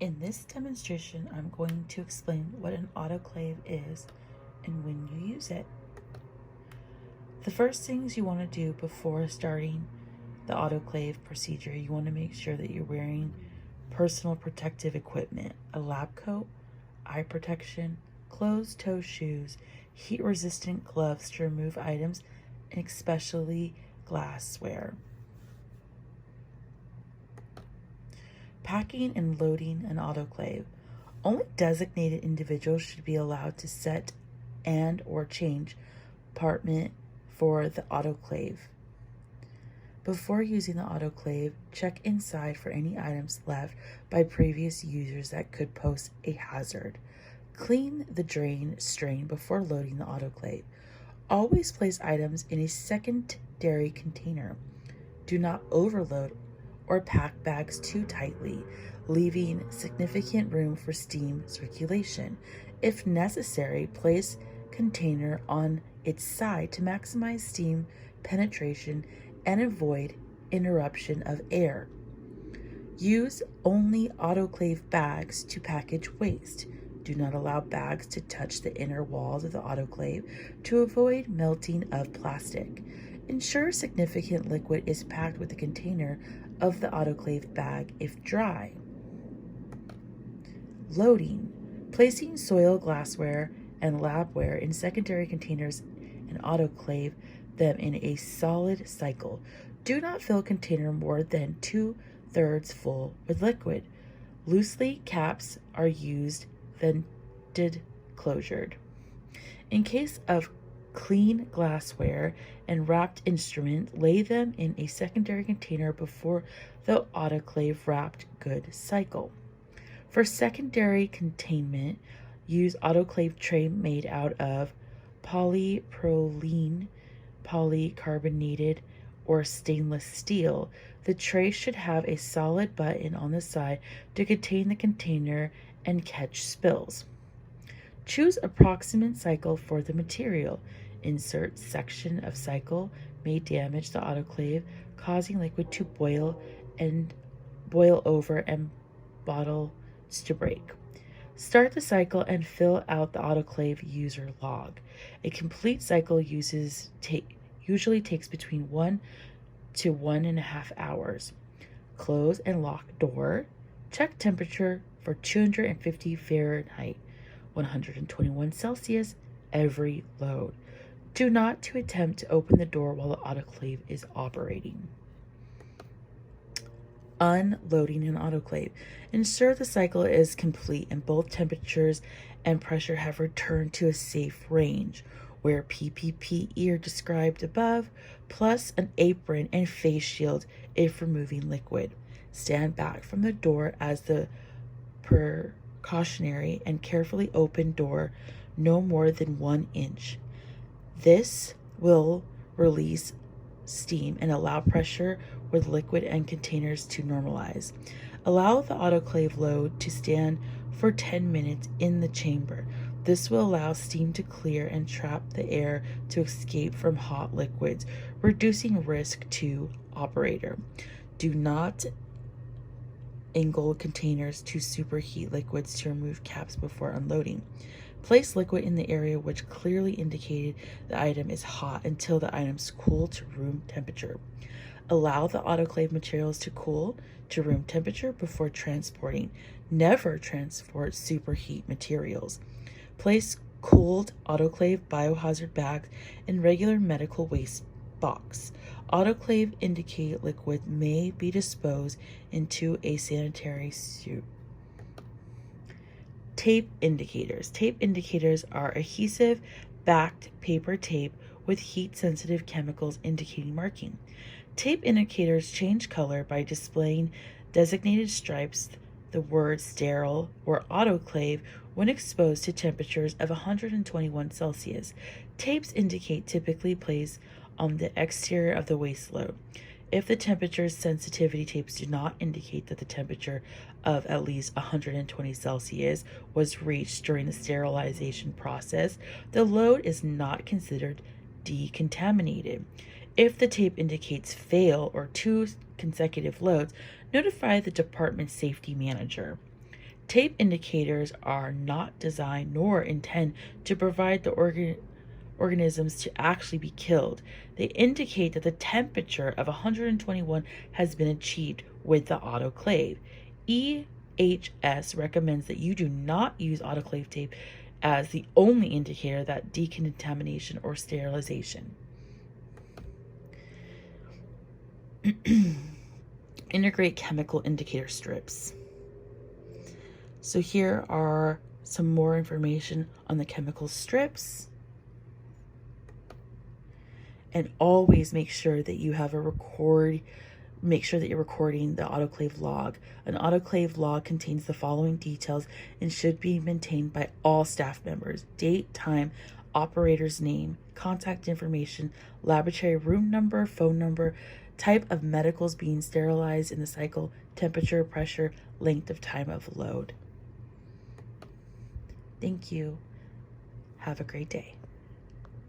In this demonstration, I'm going to explain what an autoclave is and when you use it. The first things you want to do before starting the autoclave procedure, you want to make sure that you're wearing personal protective equipment, a lab coat, eye protection, closed-toe shoes, heat-resistant gloves to remove items, and especially glassware. Packing and loading an autoclave. Only designated individuals should be allowed to set and or change compartment for the autoclave. Before using the autoclave, check inside for any items left by previous users that could pose a hazard. Clean the strain before loading the autoclave. Always place items in a secondary container. Do not overload or pack bags too tightly, leaving significant room for steam circulation. If necessary, place container on its side to maximize steam penetration and avoid interruption of air. Use only autoclave bags to package waste. Do not allow bags to touch the inner walls of the autoclave to avoid melting of plastic. Ensure significant liquid is packed with the container of the autoclave bag if dry. Loading. Placing soil, glassware, and labware in secondary containers and autoclave them in a solid cycle. Do not fill container more than 2/3 full with liquid. Loosely caps are used, vented closured. In case of clean glassware and wrapped instrument, lay them in a secondary container before the autoclave wrapped good cycle. For secondary containment, use autoclave tray made out of polypropylene, polycarbonated, or stainless steel. The tray should have a solid button on the side to contain the container and catch spills. Choose approximate cycle for the material. Insert section of cycle may damage the autoclave, causing liquid to boil over and bottles to break. Start the cycle and fill out the autoclave user log. A complete cycle usually takes between 1 to 1.5 hours. Close and lock door. Check temperature for 250 Fahrenheit, 121 Celsius every load. Do not to attempt to open the door while the autoclave is operating. Unloading an autoclave. Ensure the cycle is complete and both temperatures and pressure have returned to a safe range. Wear PPE are described above, plus an apron and face shield if removing liquid. Stand back from the door as the precautionary and carefully open door no more than 1 inch. This will release steam and allow pressure with liquid and containers to normalize. Allow the autoclave load to stand for 10 minutes in the chamber. This will allow steam to clear and trap the air to escape from hot liquids, reducing risk to operator. Do not angle containers to superheat liquids to remove caps before unloading. Place liquid in the area which clearly indicated the item is hot until the items cool to room temperature. Allow the autoclave materials to cool to room temperature before transporting. Never transport superheat materials. Place cooled autoclave biohazard bags in regular medical waste box. Autoclave indicate liquid may be disposed into a sanitary suit. Tape indicators. Tape indicators are adhesive backed paper tape with heat-sensitive chemicals indicating marking. Tape indicators change color by displaying designated stripes, the word sterile or autoclave when exposed to temperatures of 121 Celsius. Tapes indicate typically placed on the exterior of the waste load. If the temperature sensitivity tapes do not indicate that the temperature of at least 120 Celsius was reached during the sterilization process, the load is not considered decontaminated. If the tape indicates fail or 2 consecutive loads, notify the department safety manager. Tape indicators are not designed nor intend to provide the organisms to actually be killed. They indicate that the temperature of 121 has been achieved with the autoclave. EHS recommends that you do not use autoclave tape as the only indicator that decontamination or sterilization. Integrate chemical indicator strips. So here are some more information on the chemical strips. And always make sure that you have make sure that you're recording the autoclave log. An autoclave log contains the following details and should be maintained by all staff members: date, time, operator's name, contact information, laboratory room number, phone number, type of medicals being sterilized in the cycle, temperature, pressure, length of time of load. Thank you. Have a great day.